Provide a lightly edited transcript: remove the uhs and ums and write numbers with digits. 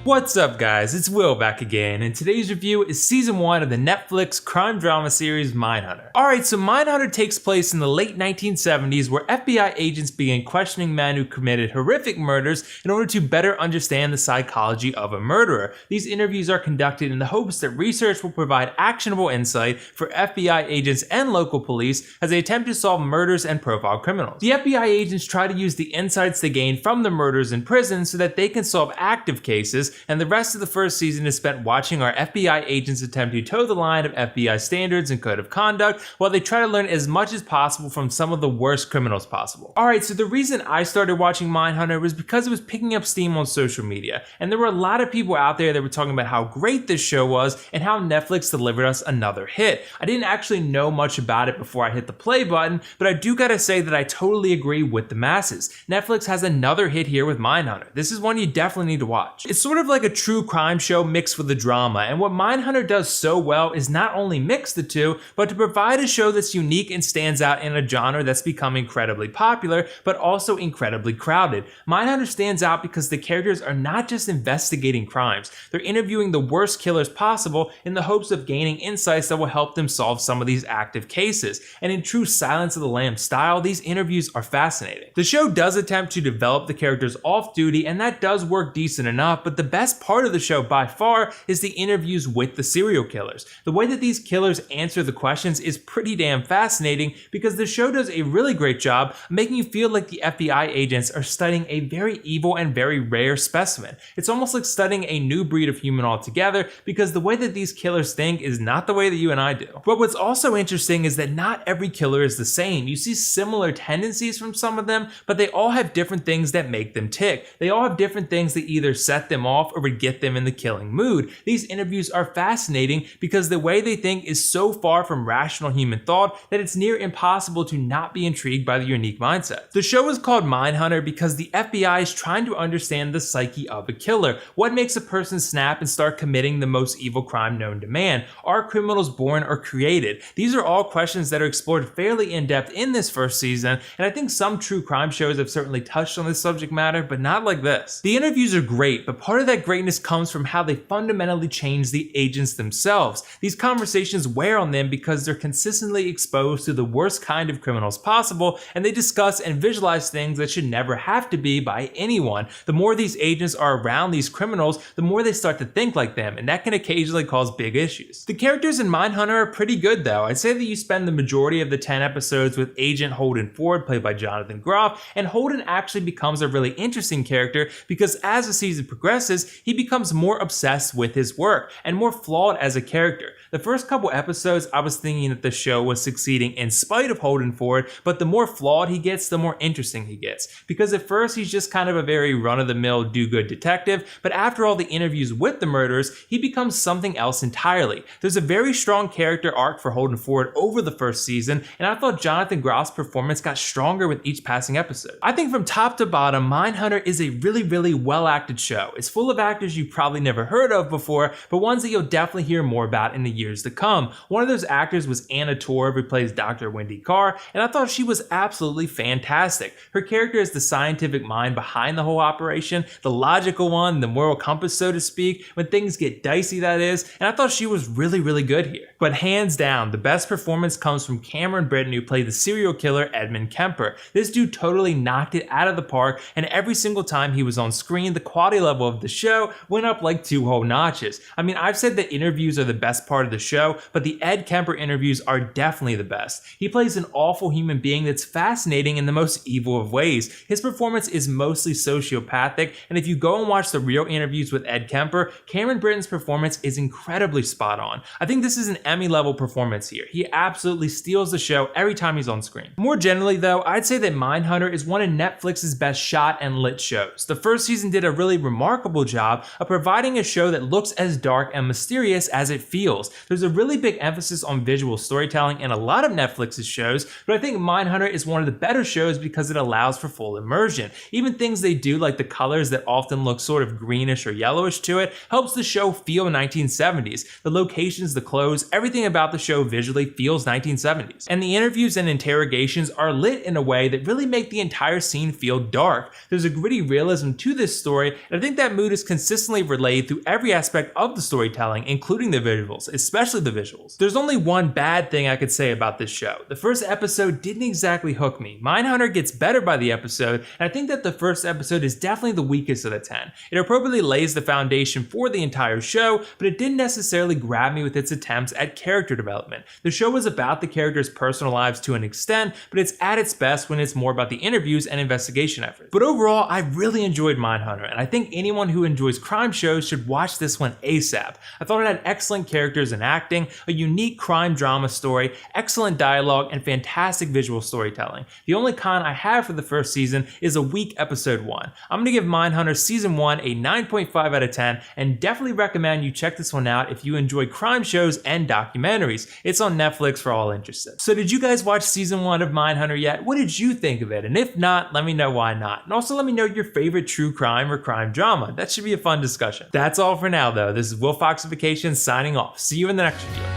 What's up guys, it's Will back again, and today's review is Season 1 of the Netflix crime drama series Mindhunter. Alright, so Mindhunter takes place in the late 1970s where FBI agents began questioning men who committed horrific murders in order to better understand the psychology of a murderer. These interviews are conducted in the hopes that research will provide actionable insight for FBI agents and local police as they attempt to solve murders and profile criminals. The FBI agents try to use the insights they gain from the murders in prison so that they can solve active cases, and the rest of the first season is spent watching our FBI agents attempt to toe the line of FBI standards and code of conduct while they try to learn as much as possible from some of the worst criminals possible. Alright, so the reason I started watching Mindhunter was because it was picking up steam on social media, and there were a lot of people out there that were talking about how great this show was and how Netflix delivered us another hit. I didn't actually know much about it before I hit the play button, but I do gotta say that I totally agree with the masses. Netflix has another hit here with Mindhunter. This is one you definitely need to watch. It's sort of like a true crime show mixed with the drama, and what Mindhunter does so well is not only mix the two, but to provide a show that's unique and stands out in a genre that's become incredibly popular, but also incredibly crowded. Mindhunter stands out because the characters are not just investigating crimes, they're interviewing the worst killers possible in the hopes of gaining insights that will help them solve some of these active cases, and in true Silence of the Lambs style, these interviews are fascinating. The show does attempt to develop the characters off duty, and that does work decent enough, but the best part of the show by far is the interviews with the serial killers. The way that these killers answer the questions is pretty damn fascinating because the show does a really great job of making you feel like the FBI agents are studying a very evil and very rare specimen. It's almost like studying a new breed of human altogether because the way that these killers think is not the way that you and I do. But what's also interesting is that not every killer is the same. You see similar tendencies from some of them, but they all have different things that make them tick. They all have different things that either set them off or would get them in the killing mood. These interviews are fascinating because the way they think is so far from rational human thought that it's near impossible to not be intrigued by the unique mindset. The show is called Mindhunter because the FBI is trying to understand the psyche of a killer. What makes a person snap and start committing the most evil crime known to man? Are criminals born or created? These are all questions that are explored fairly in depth in this first season, and I think some true crime shows have certainly touched on this subject matter, but not like this. The interviews are great, but part of that greatness comes from how they fundamentally change the agents themselves. These conversations wear on them because they're consistently exposed to the worst kind of criminals possible, and they discuss and visualize things that should never have to be by anyone. The more these agents are around these criminals, the more they start to think like them, and that can occasionally cause big issues. The characters in Mindhunter are pretty good though. I'd say that you spend the majority of the 10 episodes with Agent Holden Ford, played by Jonathan Groff, and Holden actually becomes a really interesting character because as the season progresses, he becomes more obsessed with his work and more flawed as a character. The first couple episodes, I was thinking that the show was succeeding in spite of Holden Ford, but the more flawed he gets, the more interesting he gets. Because at first, he's just kind of a very run-of-the-mill do-good detective, but after all the interviews with the murderers, he becomes something else entirely. There's a very strong character arc for Holden Ford over the first season, and I thought Jonathan Groff's performance got stronger with each passing episode. I think from top to bottom, Mindhunter is a really well-acted show. It's full of actors you've probably never heard of before, but ones that you'll definitely hear more about in the years to come. One of those actors was Anna Torv, who plays Dr. Wendy Carr, and I thought she was absolutely fantastic. Her character is the scientific mind behind the whole operation, the logical one, the moral compass, so to speak, when things get dicey, that is, and I thought she was really good here. But hands down, the best performance comes from Cameron Britton, who played the serial killer Edmund Kemper. This dude totally knocked it out of the park, and every single time he was on screen, the quality level of the show went up like 2 whole notches. I mean, I've said that interviews are the best part of the show, but the Ed Kemper interviews are definitely the best. He plays an awful human being that's fascinating in the most evil of ways. His performance is mostly sociopathic, and if you go and watch the real interviews with Ed Kemper, Cameron Britton's performance is incredibly spot on. I think this is an Emmy level performance here. He absolutely steals the show every time he's on screen. More generally though, I'd say that Mindhunter is one of Netflix's best shot and lit shows. The first season did a really remarkable job of providing a show that looks as dark and mysterious as it feels. There's a really big emphasis on visual storytelling in a lot of Netflix's shows, but I think Mindhunter is one of the better shows because it allows for full immersion. Even things they do like the colors that often look sort of greenish or yellowish to it helps the show feel 1970s. The locations, the clothes, everything about the show visually feels 1970s. And the interviews and interrogations are lit in a way that really make the entire scene feel dark. There's a gritty realism to this story, and I think that mood is consistently relayed through every aspect of the storytelling, including the visuals, especially the visuals. There's only one bad thing I could say about this show. The first episode didn't exactly hook me. Mindhunter gets better by the episode, and I think that the first episode is definitely the weakest of the 10. It appropriately lays the foundation for the entire show, but it didn't necessarily grab me with its attempts at character development. The show was about the characters' personal lives to an extent, but it's at its best when it's more about the interviews and investigation efforts. But overall, I really enjoyed Mindhunter, and I think anyone who enjoys crime shows should watch this one ASAP. I thought it had excellent characters and acting, a unique crime drama story, excellent dialogue, and fantastic visual storytelling. The only con I have for the first season is a weak episode 1. I'm gonna give Mindhunter Season 1 a 9.5 out of 10, and definitely recommend you check this one out if you enjoy crime shows and documentaries. It's on Netflix for all interested. So did you guys watch Season 1 of Mindhunter yet? What did you think of it? And if not, let me know why not. And also let me know your favorite true crime or crime drama. That should be a fun discussion. That's all for now though. This is WillFoxification signing off. See you in the next video.